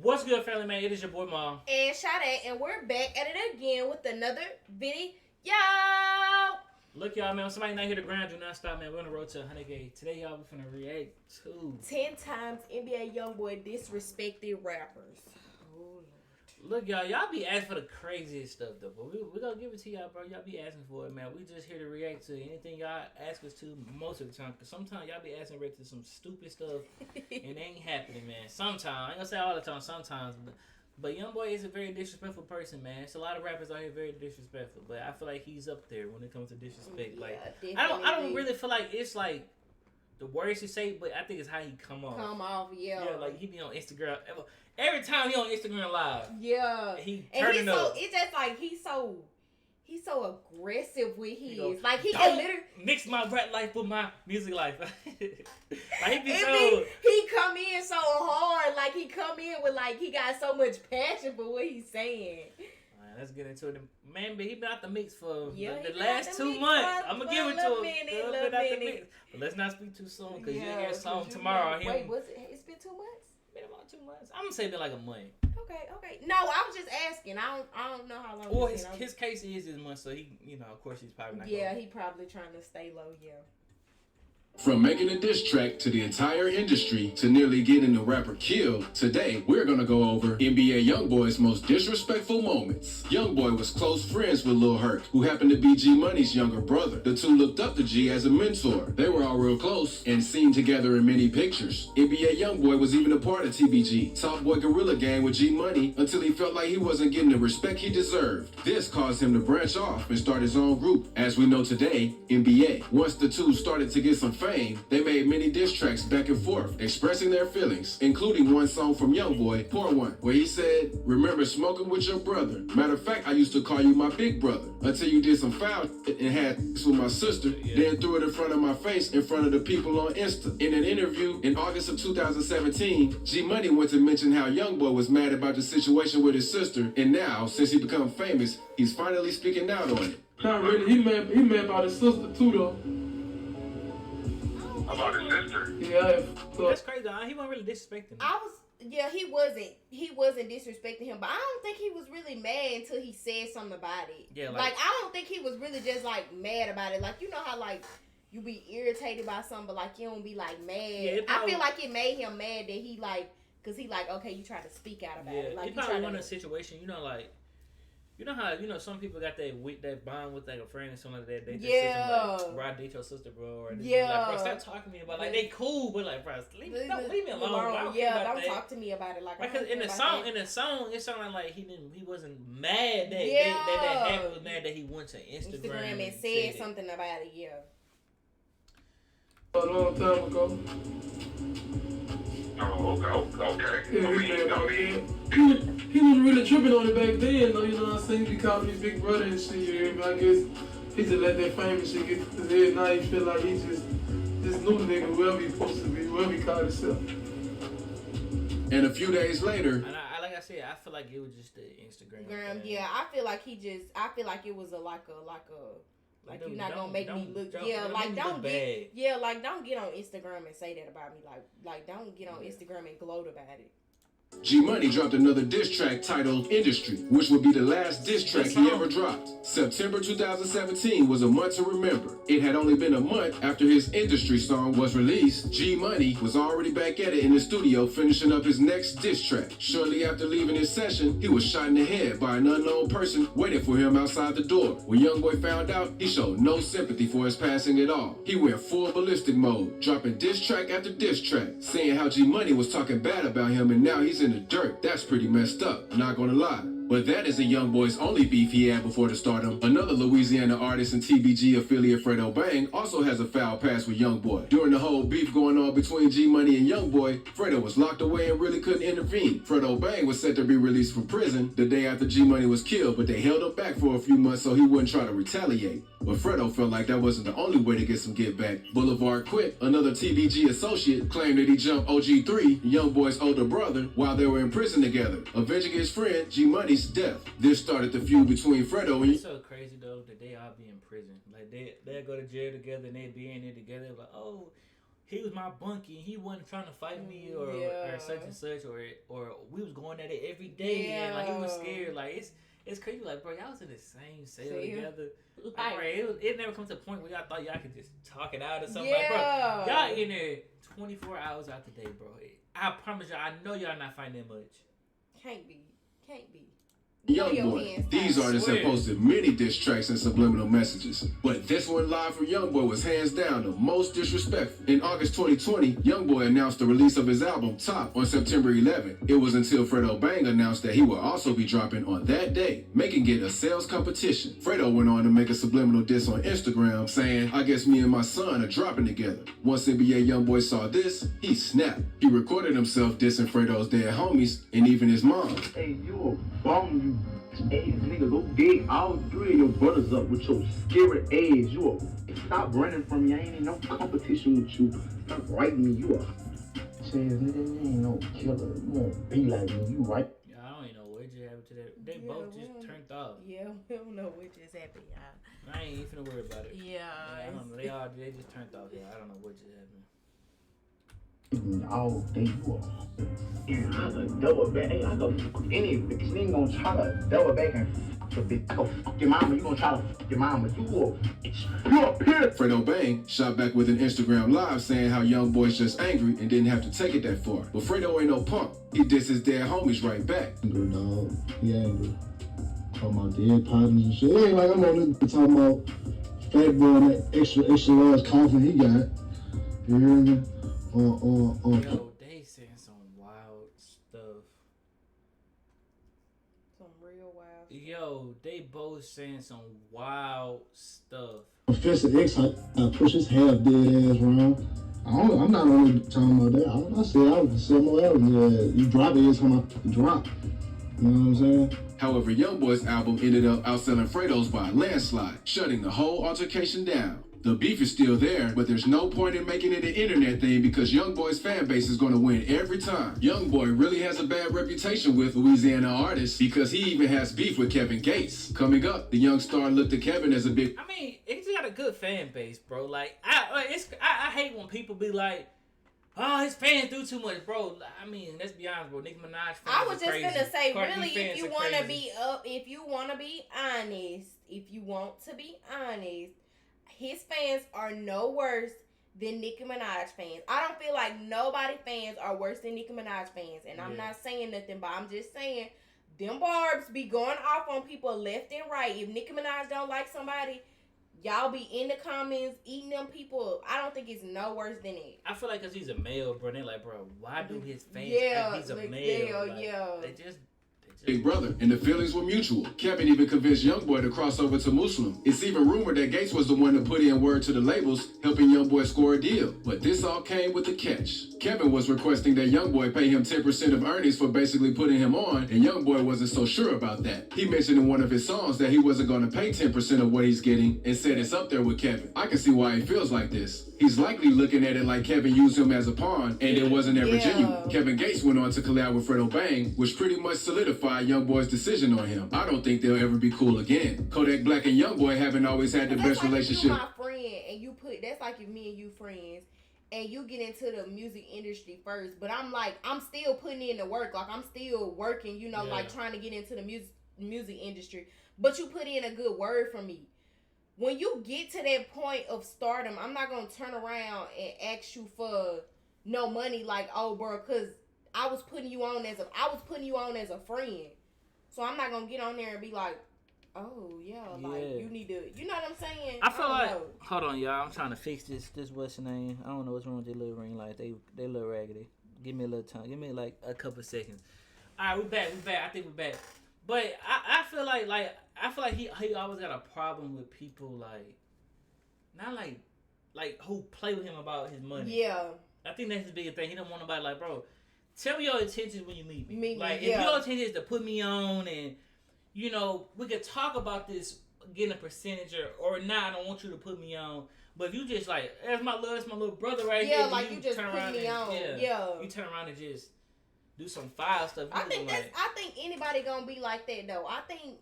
What's good, family man? It is your boy Mom. And Sade, and we're back at it again with another video. Look, y'all, man. Somebody not here to grind, do not stop, man. We're on the road to 100K. Today, y'all, we're finna react to 10 times NBA Youngboy disrespected rappers. Oh, Lord. Look, y'all be asking for the craziest stuff, though. But we gonna give it to y'all, bro. Y'all be asking for it, man. We just here to react to anything y'all ask us to most of the time. Because sometimes y'all be asking to some stupid stuff, and it ain't happening, man. Sometimes. I ain't gonna say all the time, sometimes. But Youngboy is a very disrespectful person, man. It's a lot of rappers out here very disrespectful, but I feel like he's up there when it comes to disrespect. Yeah, like definitely. I don't really feel like it's like the words he say, but I think it's how he come off. Yeah. Yeah, like he be on Instagram. Every time he on Instagram live. Yeah. He and turning he's so up. it's just like he's so aggressive with his. Goes, like he don't can literally mix my rap life with my music life. Like he be he come in so hard, like he come in with like he got so much passion for what he's saying. Alright, let's get into it, man. But he been out the mix for Yeah, the last 2 months. I'm gonna give it to him. Minute. But let's not speak too soon because Yeah, you hear a song tomorrow. Wait, was it? It's been 2 months. Been about 2 months. I'm gonna say been like a month. Okay. No, I was just asking. I don't know how long. Well, his case is this month, so he, of course, he's probably not. Yeah, he probably trying to stay low. Yeah. From making a diss track to the entire industry to nearly getting the rapper killed, today we're gonna go over NBA Youngboy's most disrespectful moments. Youngboy was close friends with Lil Herc, who happened to be G Money's younger brother. The two looked up to G as a mentor. They were all real close and seen together in many pictures. NBA Youngboy was even a part of TBG, Top Boy Gorilla Gang with G Money, until he felt like he wasn't getting the respect he deserved. This caused him to branch off and start his own group, as we know today, NBA. Once the two started to get some fame, they made many diss tracks back and forth, expressing their feelings, including one song from Youngboy, Pour One, where he said, "Remember smoking with your brother. Matter of fact, I used to call you my big brother, until you did some foul shit and had sex with my sister, then threw it in front of my face in front of the people on Insta." In an interview in August of 2017, G Money went to mention how Youngboy was mad about the situation with his sister, and now, since he become famous, he's finally speaking out on it. Not really. He mad about his sister too, though. About his sister? Yeah. That's crazy. He wasn't really disrespecting him. He wasn't disrespecting him, but I don't think he was really mad until he said something about it. Yeah, like I don't think he was really just like mad about it. Like, you know how like you be irritated by something, but like you don't be like mad. Yeah, I feel like it made him mad that he like, cause he like, okay, you try to speak out about it. Like he probably won a situation, like. You know how some people got that bond with like a friend or something like that. They just sit like, bro, I date your sister, bro. Or like, bro, stop talking to me about like they cool, but like, bro, leave me alone. Don't talk to me about it. Like, because in the song, it sounded like he wasn't mad that Happy was mad that he went to Instagram and said something about it. Yeah. A long time ago. Oh, okay. He wasn't really tripping on it back then, though, you know what I'm saying? He called me big brother and shit, you hear me? I guess he just let that fame and shit get to his head. Now he feel like he's just this new nigga, whoever he's supposed to be, whoever he called himself. And a few days later, and like I said, I feel like it was just the Instagram. Yeah, I feel like it was like you're not gonna make me look. Don't get on Instagram and say that about me. Like don't get on Instagram and gloat about it. G Money dropped another diss track titled Industry, which would be the last diss track he ever dropped. September 2017 was a month to remember. It had only been a month after his Industry song was released. G Money was already back at it in the studio finishing up his next diss track. Shortly after leaving his session, he was shot in the head by an unknown person waiting for him outside the door. When Youngboy found out, he showed no sympathy for his passing at all. He went full ballistic mode, dropping diss track after diss track, saying how G Money was talking bad about him and now he's in the dirt. That's pretty messed up, not gonna lie. But that isn't Youngboy's only beef he had before the stardom. Another Louisiana artist and TBG affiliate, Fredo Bang, also has a foul past with Youngboy. During the whole beef going on between G Money and Youngboy, Fredo was locked away and really couldn't intervene. Fredo Bang was set to be released from prison the day after G Money was killed, but they held him back for a few months so he wouldn't try to retaliate. But Fredo felt like that wasn't the only way to get some get back. Boulevard Quit, another TBG associate, claimed that he jumped OG3, Youngboy's older brother, while they were in prison together, avenging his friend G Money's death. This started the feud between Fredo and... It's so crazy though that they all be in prison. Like they go to jail together and they be in there together. Like, oh, he was my bunkie. He wasn't trying to fight me or such and such or we was going at it every day and like he was scared. Like it's crazy. Like bro, y'all was in the same cell together. Like, bro, it never comes to a point where y'all thought y'all could just talk it out or something. Like, bro, y'all in there 24 hours out the day, bro. I promise y'all, I know y'all not fighting that much. Can't be. Youngboy. These artists have posted many diss tracks and subliminal messages, but this one live from Youngboy was hands down the most disrespectful. In August 2020, Youngboy announced the release of his album Top on September 11th. It was until Fredo Bang announced that he will also be dropping on that day, making it a sales competition. Fredo went on to make a subliminal diss on Instagram saying, "I guess me and my son are dropping together." Once NBA Youngboy saw this, he snapped. He recorded himself dissing Fredo's dead homies and even his mom. Hey, you a bum, you ass nigga. Go dig all 3 of your brothers up with your scary ass. Stop running from me. I ain't in no competition with you. Stop writing me. You a ass nigga. You ain't no killer. You won't be like me. You right? Yeah, I don't even know what just happened to that. They both just turned off. Yeah, we don't know what just happened, y'all. I ain't even finna worry about it. Yeah. I don't know. They just turned off. Yeah, I don't know what just happened. All day you are. And I could double back. I go fuck any bitch. Nigga gonna try to double back and fuck a bitch. I go fuck your mama. You gonna try to fuck your mama. You a bitch. You a pimp. Fredo Bang shot back with an Instagram live saying how Youngboy's just angry and didn't have to take it that far. But Fredo ain't no punk. He dissed his dead homies right back. Angry dog. He angry. Talking about dead partners and shit. It ain't like I'm on this talking about fat boy and that extra large coffin he got. You hear me? Yo, they saying some wild stuff. Some real wild stuff. Yo, they both saying some wild stuff. Professor X, I push his half dead ass around. I'm not only talking about that. I said I was somewhere else. Yeah, you drop it, it's how I drop. You know what I'm saying? However, Youngboy's album ended up outselling Fredo's by a landslide, shutting the whole altercation down. The beef is still there, but there's no point in making it an internet thing because Youngboy's fan base is going to win every time. Youngboy really has a bad reputation with Louisiana artists because he even has beef with Kevin Gates. Coming up, the young star looked at Kevin as a big... I mean, he's got a good fan base, bro. Like, I hate when people be like, oh, his fans do too much, bro. I mean, let's be honest, bro. Nicki Minaj fans I was just crazy. gonna say, Cardi really, B if you fans are want to crazy. be up, if you want to be honest, his fans are no worse than Nicki Minaj fans. I don't feel like nobody fans are worse than Nicki Minaj fans, and I'm not saying nothing, but I'm just saying them barbs be going off on people left and right. If Nicki Minaj don't like somebody, y'all be in the comments eating them people. I don't think it's no worse than it. I feel like because he's a male, bro. They're like, bro, why do his fans Yeah, think he's a like, male? yeah. They just big brother, and the feelings were mutual. Kevin even convinced Youngboy to cross over to Muslim. It's even rumored that Gates was the one to put in word to the labels, helping Youngboy score a deal. But this all came with a catch. Kevin was requesting that Youngboy pay him 10% of earnings for basically putting him on, and Youngboy wasn't so sure about that. He mentioned in one of his songs that he wasn't going to pay 10% of what he's getting, and said it's up there with Kevin. I can see why he feels like this. He's likely looking at it like Kevin used him as a pawn, and it wasn't ever genuine. Kevin Gates went on to collab with Fredo Bang, which pretty much solidified Youngboy's decision on him. I don't think they'll ever be cool again. Kodak Black and Youngboy haven't always had the best relationship. If you my friend and you put, that's like if me and you friends and you get into the music industry first, but I'm still putting in the work, like I'm still working, you know, like trying to get into the music industry, but you put in a good word for me. When you get to that point of stardom, I'm not gonna turn around and ask you for no money, like, oh, bro, cause I was putting you on as a friend. So I'm not gonna get on there and be like, oh like you need to, you know what I'm saying? I feel like, hold on, y'all. I'm trying to fix this. What's the name? I don't know what's wrong with their little ring light. They look raggedy. Give me a little time. Give me like a couple seconds. All right, we back. I think we're back. But I feel like he always got a problem with people like, not like who play with him about his money. Yeah. I think that's his biggest thing. He don't want nobody like, bro, tell me your intentions when you meet me. Like, yeah. if your intention is to put me on and, you know, we could talk about this, getting a percentage or not, I don't want you to put me on. But if you just like, that's my little brother right here. Yeah, like you just put me on. Yeah. You turn around and just do some foul stuff. I think anybody gonna be like that though. I think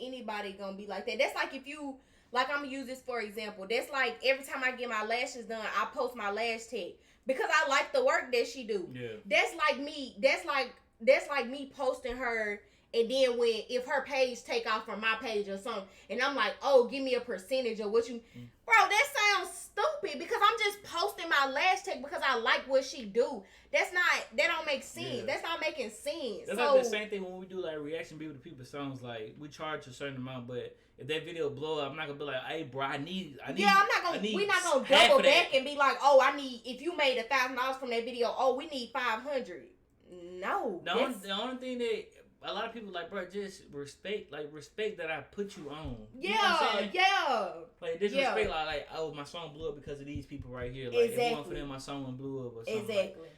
anybody gonna be like that. That's like if you like I'm gonna use this for example. That's like every time I get my lashes done, I post my lash tag because I like the work that she do. Yeah. That's like me. That's like me posting her. And then if her page take off from my page or something, and I'm like, oh, give me a percentage of what you, bro, that sounds stupid because I'm just posting my lash tech because I like what she do. That don't make sense. Yeah. That's not making sense. That's like the same thing when we do like reaction video to people's songs. Like we charge a certain amount, but if that video blow up, I'm not gonna be like, hey, bro, I need. Yeah, we're not gonna double back and be like, oh, if you made $1,000 from that video, oh, we need 500. No. The only thing that a lot of people like, bro, just respect that I put you on. You know what I'm saying? Yeah. Like disrespect, like, oh, my song blew up because of these people right here. Like, if it wasn't for them, my song wouldn't blew up or something. Exactly.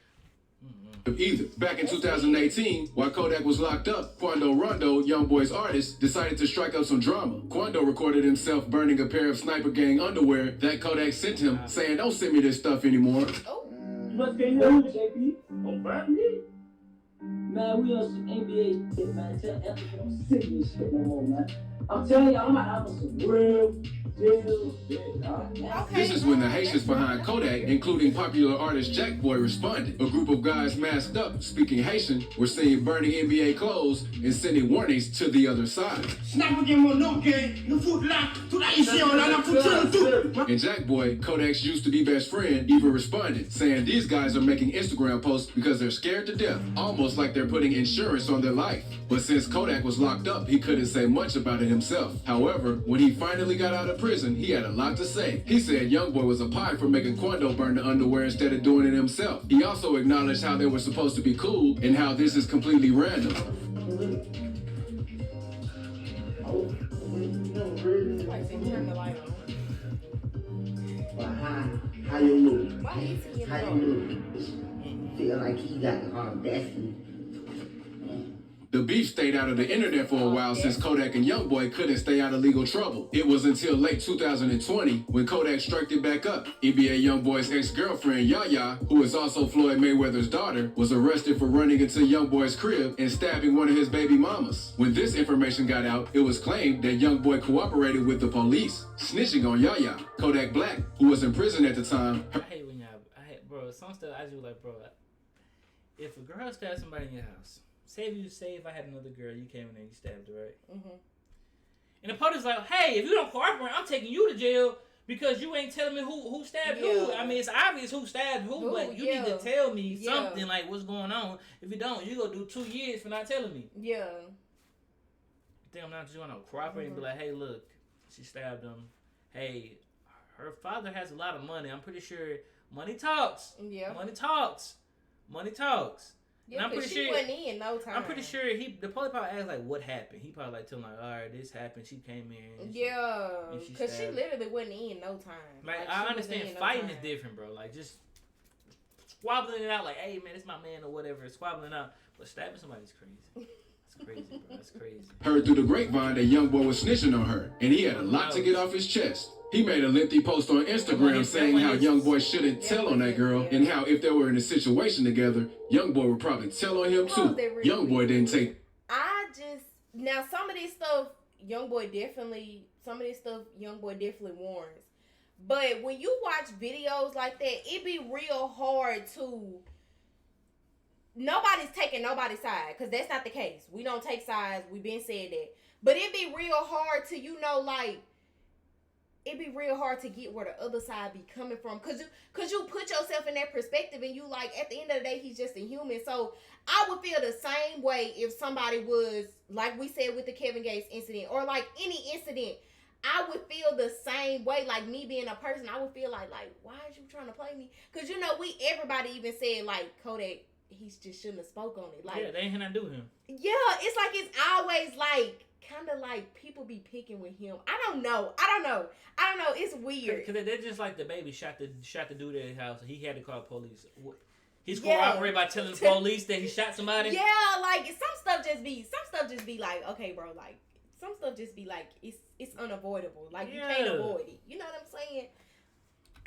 Either. Back in 2018, while Kodak was locked up, Quando Rondo, Youngboy's artist, decided to strike up some drama. Quando recorded himself burning a pair of Sniper Gang underwear that Kodak sent him, saying, don't send me this stuff anymore. Oh. You must get here, JP. Oh, man. Man, we on some NBA shit, man. Tell Anthony don't send me shit no more, man. I'm telling y'all, I'm gonna have some real deal shit, dog. This is when the Haitians behind Kodak, including popular artist Youngboy, responded. A group of guys masked up, speaking Haitian, were seen burning NBA clothes and sending warnings to the other side. And Youngboy, Kodak's used to be best friend, even responded, saying these guys are making Instagram posts because they're scared to death, almost like they're putting insurance on their life. But since Kodak was locked up, he couldn't say much about it himself. However, when he finally got out of prison, he had a lot to say. He said Youngboy was a pie for making Quando burn the underwear instead of doing it himself. He also acknowledged how they were supposed to be cool and how this is completely random. Turn the light on. But how you look? Why is he in the How you look? Feel like he got the audacity. The beef stayed out of the internet for a while since Kodak and Youngboy couldn't stay out of legal trouble. It was until late 2020 when Kodak struck it back up. NBA Youngboy's ex-girlfriend Yaya, who is also Floyd Mayweather's daughter, was arrested for running into Youngboy's crib and stabbing one of his baby mamas. When this information got out, it was claimed that Youngboy cooperated with the police, snitching on Yaya. Kodak Black, who was in prison at the time. I hate when bro, some stuff I do like, bro, if a girl stabs somebody in your house, say if I had another girl, you came in there and you stabbed her, right? Mm-hmm. And the police like, hey, if you don't cooperate, I'm taking you to jail because you ain't telling me who stabbed who. I mean, it's obvious who stabbed who, but you need to tell me something like what's going on. If you don't, you gonna do 2 years for not telling me. Yeah. You think I'm not just gonna cooperate and be like, hey, look, she stabbed him. Hey, her father has a lot of money. I'm pretty sure money talks. Yeah. Money talks. Money talks. Yeah, I'm pretty sure wasn't in no time. I'm pretty sure the police probably asked like what happened. He probably like telling like, all right, this happened. She came in. Because she literally wasn't in no time. Like I understand fighting is different, bro. Like just squabbling it out, like, hey man, it's my man or whatever. Squabbling out, but stabbing somebody's crazy. That's crazy, bro. That's crazy. Heard through the grapevine that Youngboy was snitching on her, and he had a lot to get off his chest. He made a lengthy post on Instagram saying how Youngboy shouldn't tell on that girl, and how if they were in a situation together, Youngboy would probably tell on him too. Youngboy didn't take. Now some of this stuff, Youngboy definitely warns. But when you watch videos like that, it be real hard to. Nobody's taking nobody's side, because that's not the case. We don't take sides. We've been said that. But it be real hard to, it'd be real hard to get where the other side be coming from. Cause you put yourself in that perspective and you like, at the end of the day, he's just a human. So I would feel the same way if somebody was, like we said with the Kevin Gates incident, or like any incident. I would feel the same way, like me being a person. I would feel like why are you trying to play me? Cause everybody even said like Kodak, he just shouldn't have spoke on it. Like, yeah, they ain't nothing to do with him. Yeah, it's like it's always like kind of like people be picking with him. I don't know. It's weird. Because they're just like the baby shot the dude at his house. He had to call the police. He's cooperating by telling the police that he shot somebody. Yeah, like some stuff just be like, okay, bro, like some stuff just be like it's unavoidable. Like you can't avoid it. You know what I'm saying?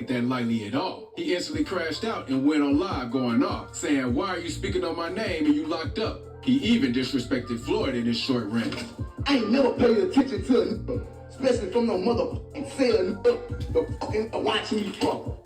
That lightly at all. He instantly crashed out and went on live going off, saying, why are you speaking on my name and you locked up? He even disrespected Floyd in his short rant. I ain't never paid attention to especially from no motherfucking cell, the fucking watch me fuck.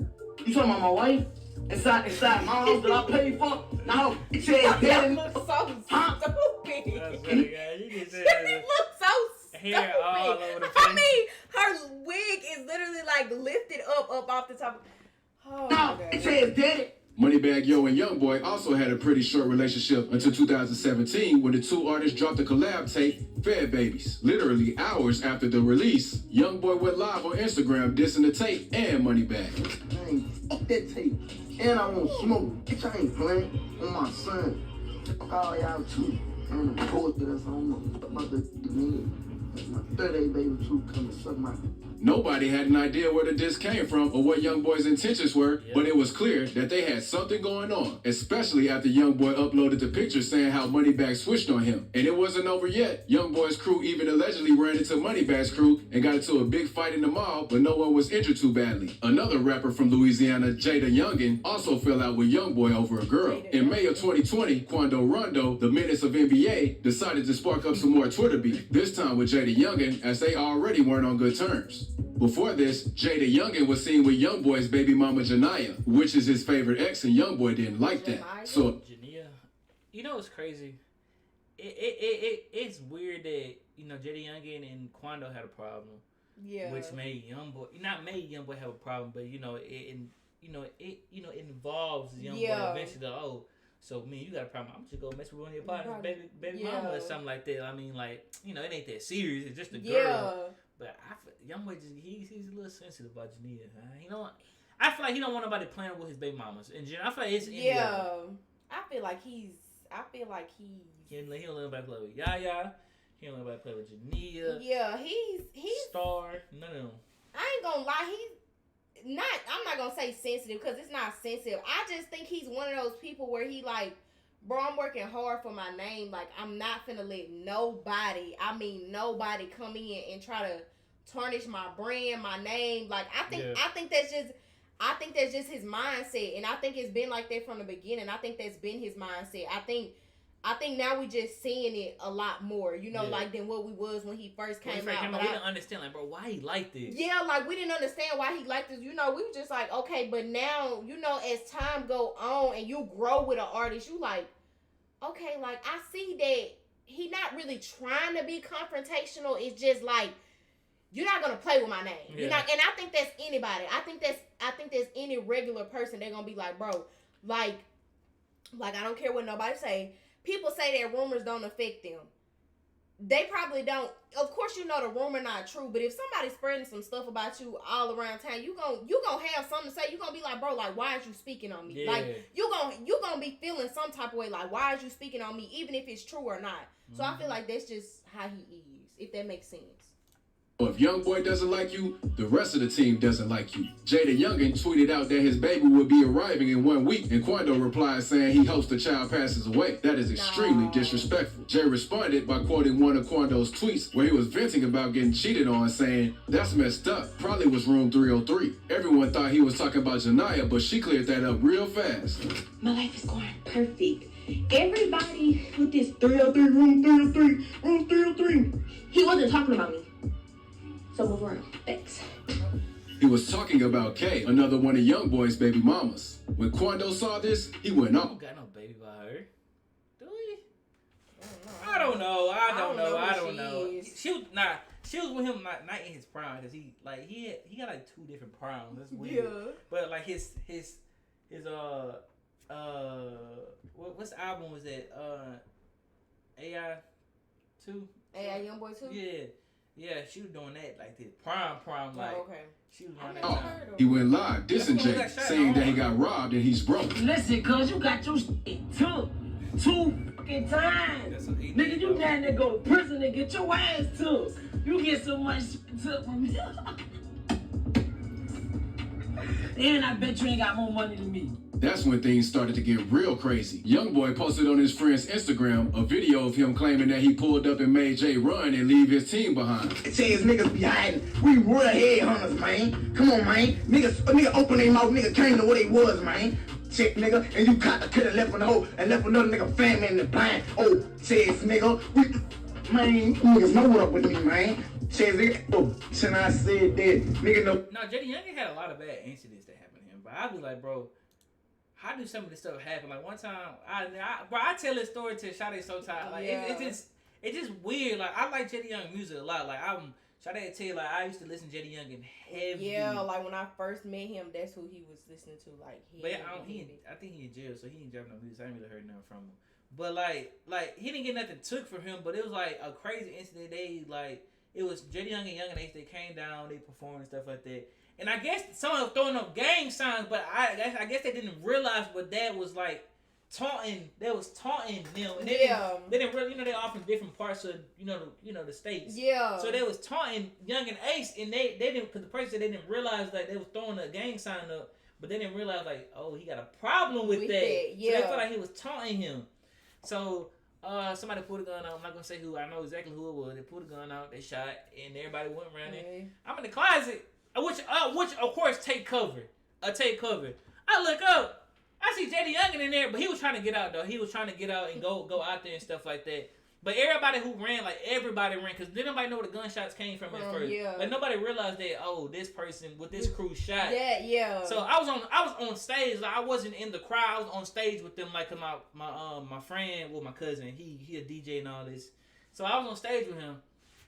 You talking about my wife? Inside my house that I paid for? No, it says daddy. That looks so That's stupid. funny, guys. You can say It looks so stupid. hair all over the I place. mean, her wig is literally like lifted up off the top. Oh, No, my it God. says daddy. Moneybagg Yo and Youngboy also had a pretty short relationship until 2017 when the two artists dropped the collab tape, Fed Babies. Literally hours after the release, Youngboy went live on Instagram dissing the tape and Moneybagg. Man, fuck that tape. And I won't smoke. Bitch, I ain't playing on my son. Fuck all y'all too. And the poet that I don't know about the nigga. My 30 baby too come and suck my. Nobody had an idea where the diss came from or what Youngboy's intentions were, but it was clear that they had something going on, especially after Youngboy uploaded the picture saying how Moneybagg switched on him. And it wasn't over yet. Youngboy's crew even allegedly ran into Moneybagg's crew and got into a big fight in the mall, but no one was injured too badly. Another rapper from Louisiana, Jada Youngin, also fell out with Youngboy over a girl. In May of 2020, Quando Rondo, the menace of NBA, decided to spark up some more Twitter beef, this time with Jada Youngin, as they already weren't on good terms. Before this, Jada Youngin was seen with Youngboy's baby mama Janiyah, which is his favorite ex, and Youngboy didn't like that. So, Janiyah, you know what's crazy? It's weird that Jada Youngin and Quando had a problem, Yeah. which made Youngboy have a problem, but it involves Youngboy Yeah. eventually. Oh, so you got a problem? I'm just gonna mess with one of your partners, Right. baby Yeah. mama or something like that. I mean, like it ain't that serious. It's just a girl. Yeah. But Youngboy he's a little sensitive about Janiyah. I feel like he don't want nobody playing with his baby mamas. And I feel like it's Yeah. I feel like he's. He don't let nobody play with Yaya. He don't let nobody play with Janiyah. Yeah, he's. Star. None of them. I ain't gonna lie, I'm not gonna say sensitive because it's not sensitive. I just think he's one of those people where he like, bro, I'm working hard for my name. Like, I'm not finna let nobody come in and try to tarnish my brand, my name. Like, I think that's just his mindset, and I think it's been like that from the beginning. I think that's been his mindset. I think now we just seeing it a lot more, like than what we was when he first came out. We didn't understand, like, bro, why he like this? Yeah, like we didn't understand why he liked this. We were just like, okay, but now, as time go on and you grow with an artist, you like, okay, like I see that he not really trying to be confrontational. It's just like, you're not gonna play with my name. Yeah. You're not, and I think that's anybody. I think that's any regular person. They're gonna be like, bro, like I don't care what nobody say. People say that rumors don't affect them. They probably don't. Of course, the rumor not true. But if somebody's spreading some stuff about you all around town, you gonna have something to say. You gonna be like, bro, like why is you speaking on me? Yeah. Like you gonna be feeling some type of way. Like why is you speaking on me, even if it's true or not? So I feel like that's just how he is. If that makes sense. if Youngboy doesn't like you, the rest of the team doesn't like you. Jada Youngin tweeted out that his baby would be arriving in 1 week, and Quando replied saying he hopes the child passes away. That is extremely disrespectful. Jay responded by quoting one of Quando's tweets where he was venting about getting cheated on, saying, "That's messed up. Probably was room 303. Everyone thought he was talking about Janiyah, but she cleared that up real fast. My life is going perfect. Everybody with this 303, room 303, room 303. He wasn't talking about me. So move around. Thanks. He was talking about Kay, another one of Youngboy's baby mamas. When Quando saw this, he went I off. don't got no baby by her. Do we? I don't know. I don't know. She was with him not in his prime, because he got like 2 different primes. That's weird. Yeah. But like his what's the album was that? AI 2? AI Youngboy 2? Yeah, she was doing that like this prime like. Oh, okay. She was doing that. Oh, he went live dissing Jay, saying that he got robbed and he's broke. Listen, cuz you got your shit took 2 fucking times. Nigga, you down there go to prison and get your ass took. You get so much shit took from me. And I bet you ain't got more money than me. That's when things started to get real crazy. Youngboy posted on his friend's Instagram a video of him claiming that he pulled up and made Jay run and leave his team behind. It says niggas be hiding. We real headhunters, man. Come on, man. Nigga open their mouth, nigga came to what they was, man. Shit, nigga, and you caught the kid and left one hole and left another nigga family in the blind. Oh, says nigga, man, niggas know what up with me, man. Chase it, and I said that, nigga, no. No, JD Young had a lot of bad incidents that happened to him, but I'd be like, bro, how do some of this stuff happen? Like one time, I tell this story to Sade so tired. Like it's just weird. Like I like JD Young music a lot. Like Sade tell you, like I used to listen to JD Young in heavy. Yeah, like when I first met him, that's who he was listening to. Like, but yeah, I think he in jail, so he ain't dropping no music. I ain't really heard nothing from him. But like he didn't get nothing took from him. But it was like a crazy incident. It was JD Young and Young and Ace. They came down, they performed and stuff like that. And I guess someone was throwing up gang signs, but I guess they didn't realize what that was like taunting. They was taunting them. And they didn't really, they all from different parts of the states. Yeah. So they was taunting Young and Ace, and they didn't, because the person said they didn't realize like they was throwing a gang sign up, but they didn't realize like, oh, he got a problem with that. Yeah. So they felt like he was taunting him. So somebody pulled a gun out. I'm not gonna say who. I know exactly who it was. They pulled a gun out. They shot, and everybody went around it. I'm in the closet. Which of course take cover. Take cover. I look up. I see JD Youngin in there, but he was trying to get out though. He was trying to get out and go out there and stuff like that. But everybody who ran, like everybody ran, because didn't nobody know where the gunshots came from at first. Yeah. Like nobody realized that this person with this crew shot. Yeah. So I was on stage. Like I wasn't in the crowd. I was on stage with them. Like my friend, my cousin, he a DJ and all this. So I was on stage with him.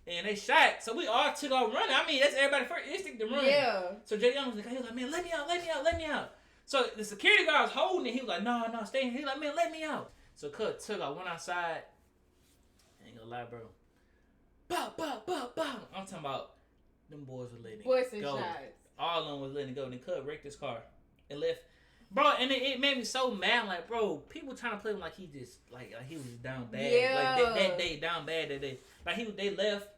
And they shot, so we all took off running. I mean, that's everybody first instinct to run. Yeah. So Jay Young was like, man, let me out. So the security guard was holding it. He was like, no, stay here. He was like, man, let me out. So Cut took off, went outside. I ain't gonna lie, bro. Bow. I'm talking about them boys were letting it go. Shots. All of them was letting it go. And then Cut wrecked his car and left. Bro, and it made me so mad. Like, bro, people trying to play him like he just like he was down bad. Yeah. Like that day down bad that day. Like they left.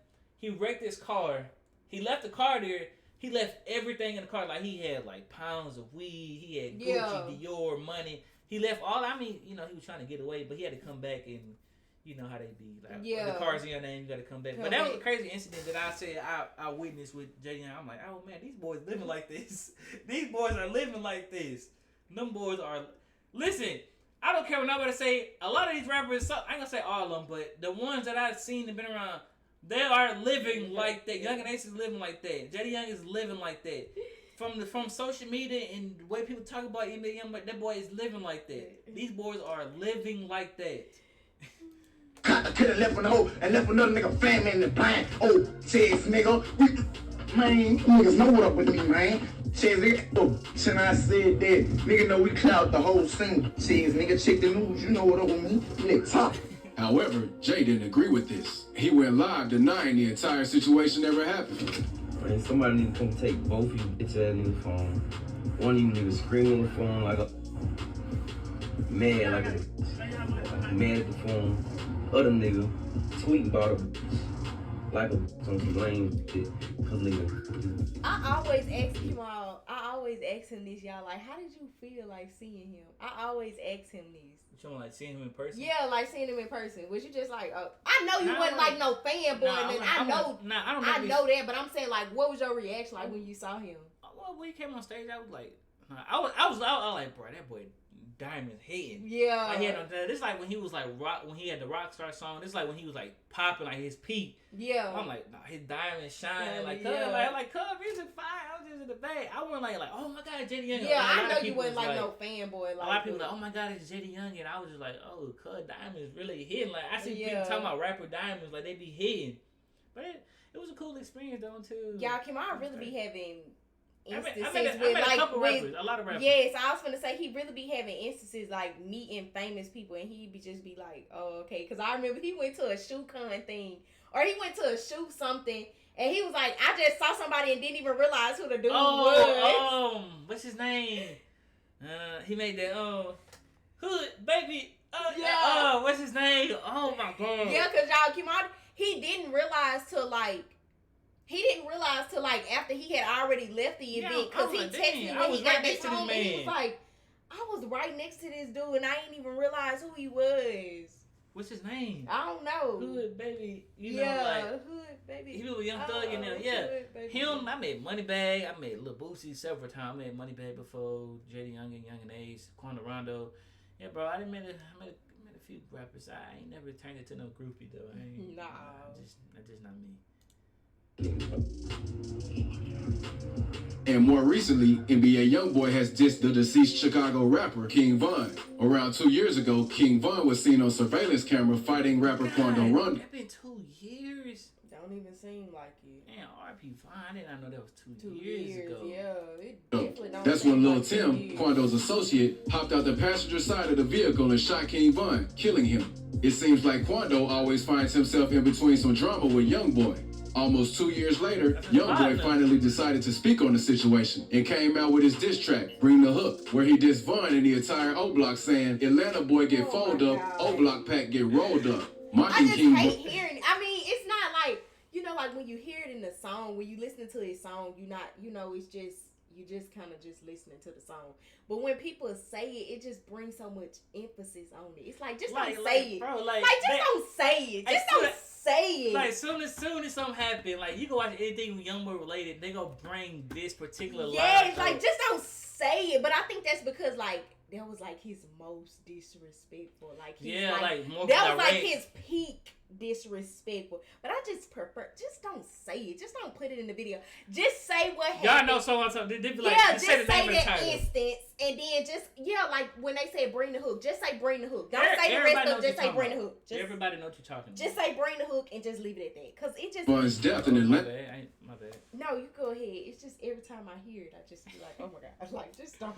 He wrecked his car. He left the car there. He left everything in the car. Like, he had, like, pounds of weed. He had Gucci, Dior, money. He left all, he was trying to get away, but he had to come back and, you know how they be. Like, the car's in your name, you got to come back. But that was a crazy incident that I said I witnessed with Jay Young. I'm like, oh, man, these boys living like this. These boys are living like this. Them boys are... Listen, I don't care what nobody say. A lot of these rappers, I ain't going to say all of them, but the ones that I've seen and been around... They are living like that. Young and Ace is living like that. JD Young is living like that. From social media and the way people talk about him, that boy is living like that. These boys are living like that. Could have left with the hoe and left with another nigga family in the blind. Oh, says nigga, man, niggas know what up with me, man. Says nigga, and I said that nigga know we clout the whole scene. Says nigga, check the news, you know what up with me. Nigga top. However, Jay didn't agree with this. He went live denying the entire situation ever happened. Man, somebody need to come take both of you bitch ass niggas phone. One of you niggas screaming on the phone like a mad at the phone. Other nigga tweeting about a bitch like a on some lame shit. I always ask him this, y'all. Like, how did you feel like seeing him? I always ask him this. You like seeing him in person? Yeah, like seeing him in person. Was you just like, I know you wasn't like no fanboy, and I know that, but I'm saying like, what was your reaction like when you saw him? Well, when he came on stage, I was like, I was like, bro, that boy diamond hitting. Yeah. Like, this is like when he was like when he had the Rockstar song. This is like when he was like popping like his peak. Yeah. I'm like, nah, his diamond shining like Cub music fire. I was just in the bag. I wasn't like, oh my god, JD Young. Yeah, I know you wasn't like no fanboy. Like, a lot of people like, oh my god, it's JD Young, and I was just like, oh, Cub diamonds really hitting. Like I see people talking about rapper diamonds like they be hitting, but it was a cool experience though too. Y'all, Kim, I really be having instances with a lot of rappers. Yes, I was gonna say he really be having instances like meeting famous people, and he be just be like, oh, okay. Because I remember he went to a shoe con thing, or he went to a shoe something, and he was like, I just saw somebody and didn't even realize who the dude was. What's his name? He made that Hood Baby. What's his name? Oh my god. Yeah, because y'all, Kim, he didn't realize till after he had already left the event, because he texted me when he got back home, and he was like, I was right next to this dude and I didn't even realize who he was. What's his name? I don't know. Hood Baby. Hood Baby. He was Young Thug in there. Yeah. Him, I made Moneybag. I made Lil Boosie several times. I made Moneybag before. JD Young and Ace. Quando Rondo. Yeah, bro. I met a few rappers. I ain't never turned it to no groupie though. Nah. That's just not me. And more recently, NBA Youngboy has dissed the deceased Chicago rapper King Von. Around 2 years ago, King Von was seen on surveillance camera fighting rapper Quando Rondo. It's been 2 years. Don't even seem like it. Damn, RP Von. I did not know that was 2 years ago. Yeah, it definitely don't That's seem when Lil like Tim, Quando's associate, hopped out the passenger side of the vehicle and shot King Von, killing him. It seems like Quando always finds himself in between some drama with Youngboy. Almost 2 years later, Youngboy finally decided to speak on the situation and came out with his diss track, Bring the Hook, where he dissed Von and the entire O-Block saying, Atlanta boy get folded up, O-Block pack get rolled up. I just hate hearing. I mean, it's not like, you know, like when you hear it in the song, when you listen to his song, you not, you know, it's just, you just kind of just listening to the song. But when people say it, it just brings so much emphasis on it. It's like, just don't say it. Bro, just don't say it. Just don't say it. Like, soon as something happen, like, you can watch anything with Youngboy related, they gonna bring this particular line. Yeah, like, just don't say it. But I think that's because, like, that was, like, his most disrespectful. Like, he's more that was, like, his peak disrespectful. But I just prefer, just don't say it. Just don't put it in the video. Just say what happened. Y'all know someone, they be like, yeah, just say the that instance. And then just, like, when they say bring the hook, just say bring the hook. Don't say the rest of it, just say bring the hook. Everybody know what you're talking about. Just say bring the hook and just leave it at that. Because it just... Von's death in Atlanta. My bad. No, you go ahead. It's just every time I hear it, I just be like, oh my God. Like, just don't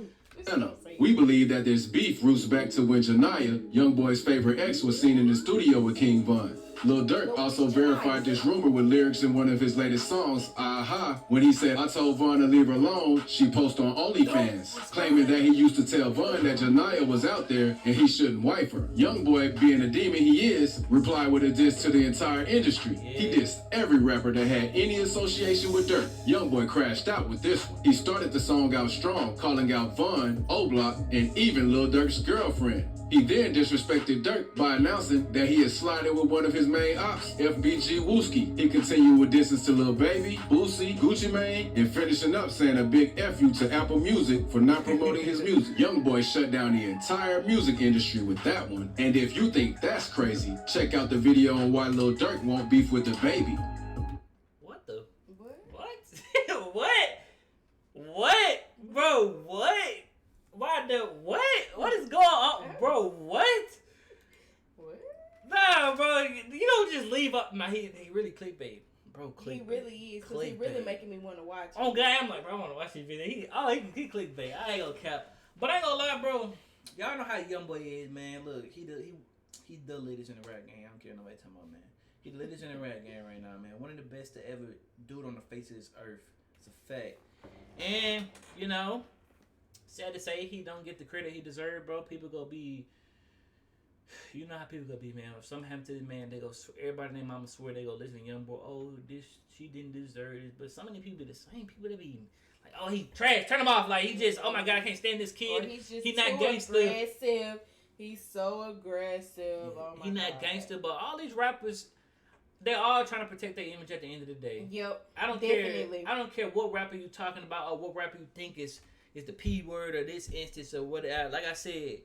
say it. We believe that this beef roots back to when Janaya, Youngboy's favorite ex, was seen in the studio with King Von. Lil Durk also verified this rumor with lyrics in one of his latest songs, Aha, when he said, I told Von to leave her alone, she posted on OnlyFans, claiming that he used to tell Von that Janaya was out there and he shouldn't wife her. Youngboy, being a demon he is, replied with a diss to the entire industry. He dissed every rapper that had any association with Durk. Youngboy crashed out with this one. He started the song out strong, calling out Von, O-Block, and even Lil Durk's girlfriend. He then disrespected Durk by announcing that he had slided with one of his main ops, FBG Wooski. He continued with distance to Lil Baby, Boosie, Gucci Mane, and finishing up saying a big F you to Apple Music for not promoting his music. Youngboy shut down the entire music industry with that one. And if you think that's crazy, check out the video on why Lil Durk won't beef with the baby. What the? What? What? Bro, what? Why the what? What is going on, bro? What? Nah, bro. You don't just leave up. Nah, he really clickbait, bro. Clickbait. He really is, cause he really making me want to watch it. Oh God, I'm like, bro, I want to watch this video. He clickbait. I ain't gonna cap, but I ain't gonna lie, bro. Y'all know how Youngboy is, man. Look, he the latest in the rap game. I don't care nobody talking about, man. He the latest in the rap game right now, man. One of the best to ever do it on the face of this earth. It's a fact. And you know. Sad to say, he don't get the credit he deserves, bro. People go be, you know how people go be, man. If something happened to this man, they go, everybody and their mama swear they go listen to Youngboy. Oh, she didn't deserve it. But so many people, the same people that be like, oh, he trash, turn him off. Like he just, oh my God, I can't stand this kid. Or he's just he not gangster. Aggressive. He's so aggressive. Yeah. Oh my God. He not gangster, but all these rappers. They're all trying to protect their image at the end of the day. Yep. I don't care. I don't care what rapper you talking about or what rapper you think is the P word or this instance or whatever. Like I said,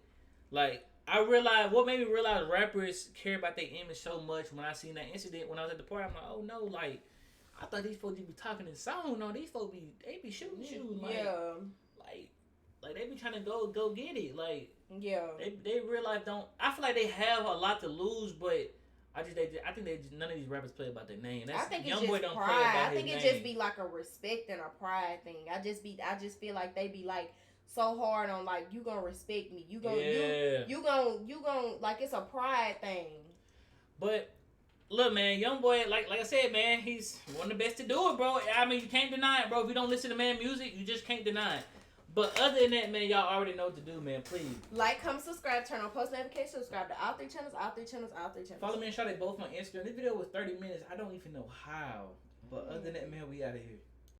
like I realized what made me realize rappers care about their image so much when I seen that incident when I was at the party. I'm like, oh no, like I thought these folks be talking in song. No, these folks be shooting. Like, yeah. Like they be trying to go get it. Like yeah. They realize don't. I feel like they have a lot to lose, but. I think none of these rappers play about their name. I think it's just pride. I think it just be like a respect and a pride thing. I just feel like they be like so hard on like you gonna respect me. You gonna like it's a pride thing. But look, man, Youngboy, like I said, man, he's one of the best to do it, bro. I mean, you can't deny it, bro. If you don't listen to man music, you just can't deny it. But other than that, man, y'all already know what to do, man. Please. Like, comment, subscribe, turn on post notifications, subscribe to all three channels. Follow me and Shawty both on Instagram. This video was 30 minutes. I don't even know how. But other than that, man, we out of here.